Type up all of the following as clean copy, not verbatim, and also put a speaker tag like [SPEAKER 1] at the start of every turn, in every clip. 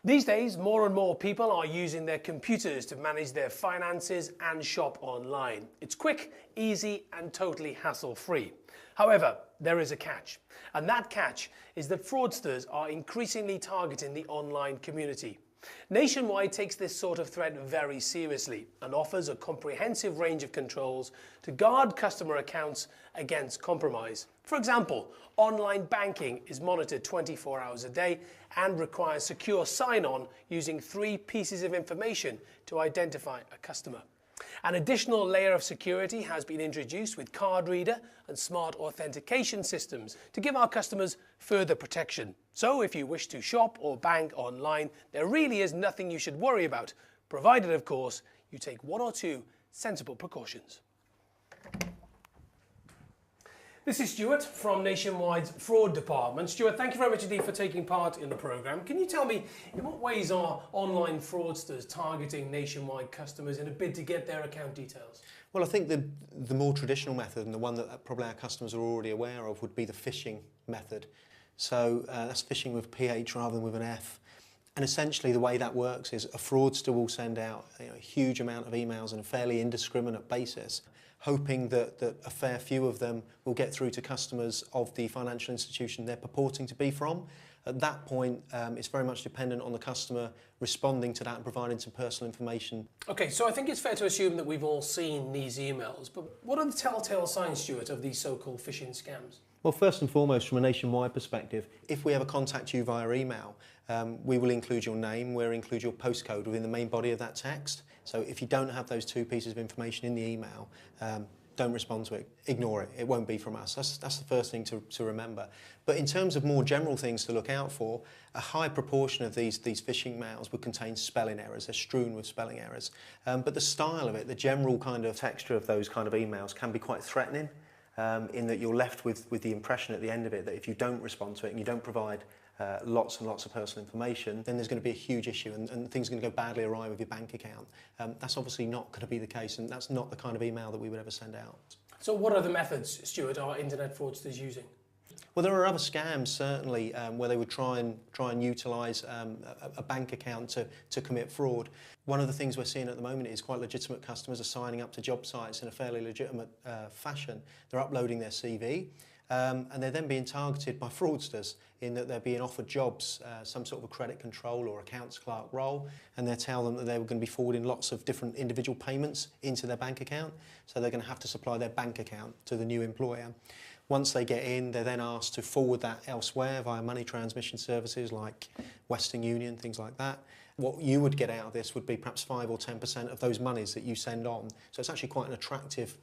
[SPEAKER 1] These days, more and more people are using their computers to manage their finances and shop online. It's quick, easy, and totally hassle-free. However, there is a catch, and that catch is that fraudsters are increasingly targeting the online community. Nationwide takes this sort of threat very seriously and offers a comprehensive range of controls to guard customer accounts against compromise. For example, online banking is monitored 24 hours a day and requires secure sign-on using 3 pieces of information to identify a customer. An additional layer of security has been introduced with card reader and smart authentication systems to give our customers further protection. So if you wish to shop or bank online, there really is nothing you should worry about, provided of course you take 1 or 2 sensible precautions. This is Stuart from Nationwide's Fraud Department. Stuart, thank you very much indeed for taking part in the programme. Can you tell me, in what ways are online fraudsters targeting Nationwide customers in a bid to get their account details?
[SPEAKER 2] Well, I think the more traditional method, and the one that probably our customers are already aware of, would be the phishing method. So that's phishing with PH rather than with an F. And essentially the way that works is a fraudster will send out a huge amount of emails on a fairly indiscriminate basis, hoping that a fair few of them will get through to customers of the financial institution they're purporting to be from. At that point, it's very much dependent on the customer responding to that and providing some personal information.
[SPEAKER 1] Okay, so I think it's fair to assume that we've all seen these emails, but what are the telltale signs, Stuart, of these so-called phishing scams?
[SPEAKER 2] Well, first and foremost, from a Nationwide perspective, if we ever contact you via email, we will include your name, we'll include your postcode within the main body of that text. So if you don't have those 2 pieces of information in the email, don't respond to it, ignore it, it won't be from us. That's the first thing to remember. But in terms of more general things to look out for, a high proportion of these phishing mails would contain spelling errors, they're strewn with spelling errors. But the style of it, the general kind of texture of those kind of emails can be quite threatening, in that you're left with the impression at the end of it that if you don't respond to it and you don't provide lots and lots of personal information, then there's going to be a huge issue and things are going to go badly awry with your bank account. That's obviously not going to be the case, and that's not the kind of email that we would ever send out.
[SPEAKER 1] So what other methods, Stuart, are internet fraudsters using?
[SPEAKER 2] Well, there are other scams certainly where they would try and utilise a bank account to commit fraud. One of the things we're seeing at the moment is quite legitimate customers are signing up to job sites in a fairly legitimate fashion. They're uploading their CV. And they're then being targeted by fraudsters in that they're being offered jobs, some sort of a credit control or accounts clerk role, and they tell them that they were going to be forwarding lots of different individual payments into their bank account, so they're going to have to supply their bank account to the new employer. Once they get in, they're then asked to forward that elsewhere via money transmission services like Western Union, things like that. What you would get out of this would be perhaps 5 or 10% of those monies that you send on, so it's actually quite an attractive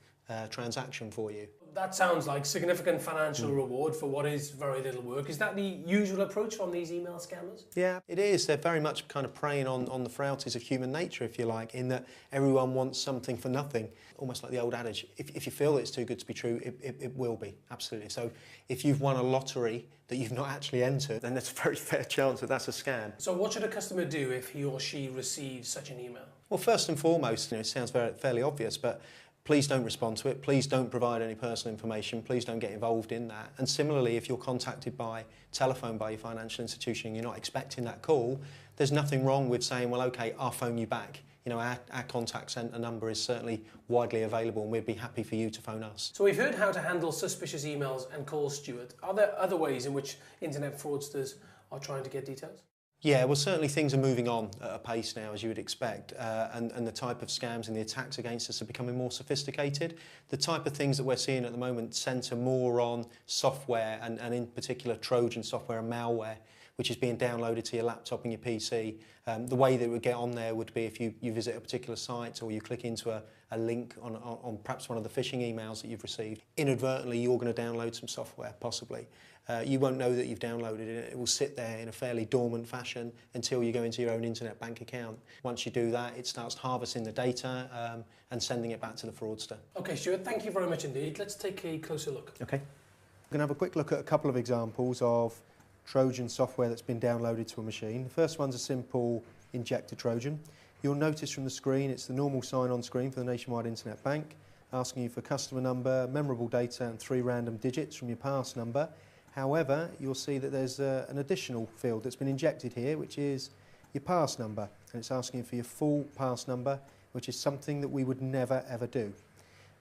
[SPEAKER 2] transaction for you.
[SPEAKER 1] That sounds like significant financial reward for what is very little work. Is that the usual approach from these email scammers?
[SPEAKER 2] Yeah, it is. They're very much kind of preying on the frailties of human nature, if you like, in that everyone wants something for nothing. Almost like the old adage, if you feel it's too good to be true, it will be, absolutely. So if you've won a lottery that you've not actually entered, then there's a very fair chance that that's a scam.
[SPEAKER 1] So what should a customer do if he or she receives such an email?
[SPEAKER 2] Well, first and foremost, it sounds fairly obvious, but please don't respond to it, please don't provide any personal information, please don't get involved in that. And similarly, if you're contacted by telephone by your financial institution and you're not expecting that call, there's nothing wrong with saying, well, okay, I'll phone you back. Our contact centre number is certainly widely available and we'd be happy for you to phone us.
[SPEAKER 1] So we've heard how to handle suspicious emails and calls, Stuart. Are there other ways in which internet fraudsters are trying to get details?
[SPEAKER 2] Yeah, well, certainly things are moving on at a pace now, as you would expect, and the type of scams and the attacks against us are becoming more sophisticated. The type of things that we're seeing at the moment centre more on software and in particular Trojan software and malware, which is being downloaded to your laptop and your PC. The way that it would get on there would be if you visit a particular site or you click into a link on perhaps one of the phishing emails that you've received. Inadvertently, you're going to download some software, possibly. You won't know that you've downloaded it. It will sit there in a fairly dormant fashion until you go into your own internet bank account. Once you do that, it starts harvesting the data and sending it back to the fraudster.
[SPEAKER 1] Okay, Stuart, thank you very much indeed. Let's take a closer look.
[SPEAKER 2] Okay. We're going to have a quick look at a couple of examples of Trojan software that's been downloaded to a machine. The first one's a simple injector Trojan. You'll notice from the screen it's the normal sign-on screen for the Nationwide Internet Bank, asking you for customer number, memorable data and 3 random digits from your pass number. However, you'll see that there's an additional field that's been injected here, which is your pass number, and it's asking for your full pass number, which is something that we would never ever do.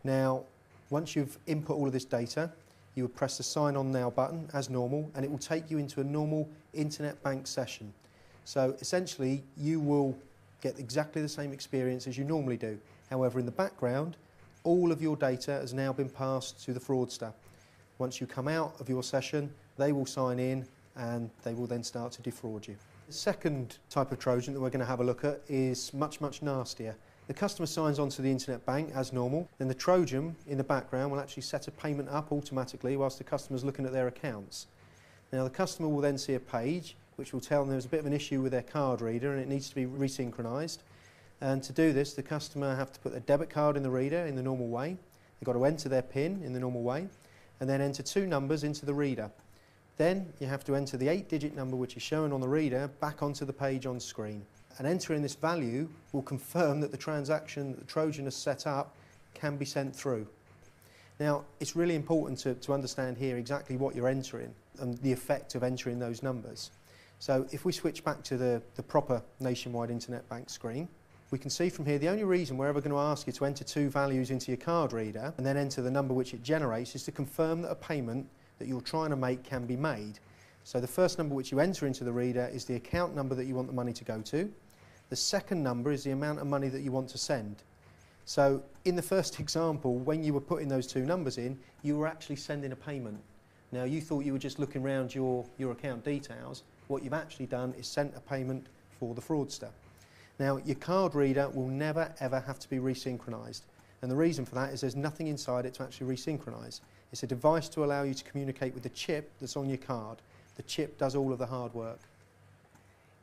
[SPEAKER 2] Now, once you've input all of this data, you would press the sign on now button as normal, and it will take you into a normal internet bank session. So essentially you will get exactly the same experience as you normally do. However, in the background, all of your data has now been passed to the fraudster. Once you come out of your session, they will sign in and they will then start to defraud you. The second type of Trojan that we're going to have a look at is much, much nastier. The customer signs onto the internet bank as normal, then the Trojan in the background will actually set a payment up automatically whilst the customer's looking at their accounts. Now the customer will then see a page which will tell them there's a bit of an issue with their card reader and it needs to be resynchronized. And to do this, the customer have to put their debit card in the reader in the normal way. They've got to enter their PIN in the normal way and then enter 2 numbers into the reader. Then you have to enter the 8-digit number which is shown on the reader back onto the page on screen. And entering this value will confirm that the transaction that the Trojan has set up can be sent through. Now, it's really important to understand here exactly what you're entering and the effect of entering those numbers. So if we switch back to the proper nationwide internet bank screen, we can see from here the only reason we're ever going to ask you to enter 2 values into your card reader and then enter the number which it generates is to confirm that a payment that you're trying to make can be made. So the first number which you enter into the reader is the account number that you want the money to go to. The second number is the amount of money that you want to send. So in the first example, when you were putting those 2 numbers in, you were actually sending a payment. Now you thought you were just looking around your account details. What you've actually done is sent a payment for the fraudster. Now your card reader will never ever have to be resynchronized. And the reason for that is there's nothing inside it to actually resynchronize. It's a device to allow you to communicate with the chip that's on your card. The chip does all of the hard work.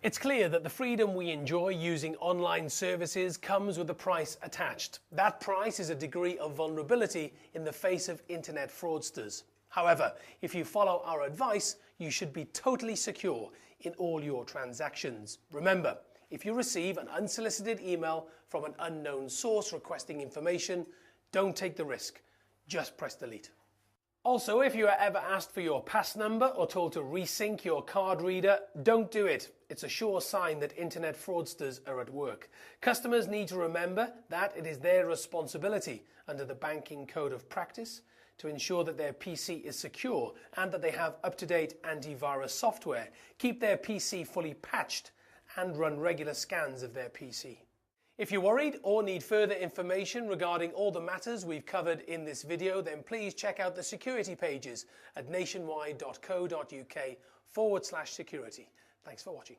[SPEAKER 1] It's clear that the freedom we enjoy using online services comes with a price attached. That price is a degree of vulnerability in the face of internet fraudsters. However, if you follow our advice, you should be totally secure in all your transactions. Remember, if you receive an unsolicited email from an unknown source requesting information, don't take the risk. Just press delete. Also, if you are ever asked for your pass number or told to resync your card reader, don't do it. It's a sure sign that internet fraudsters are at work. Customers need to remember that it is their responsibility under the banking code of practice to ensure that their PC is secure and that they have up-to-date antivirus software, keep their PC fully patched, and run regular scans of their PC. If you're worried or need further information regarding all the matters we've covered in this video, then please check out the security pages at nationwide.co.uk/security. Thanks for watching.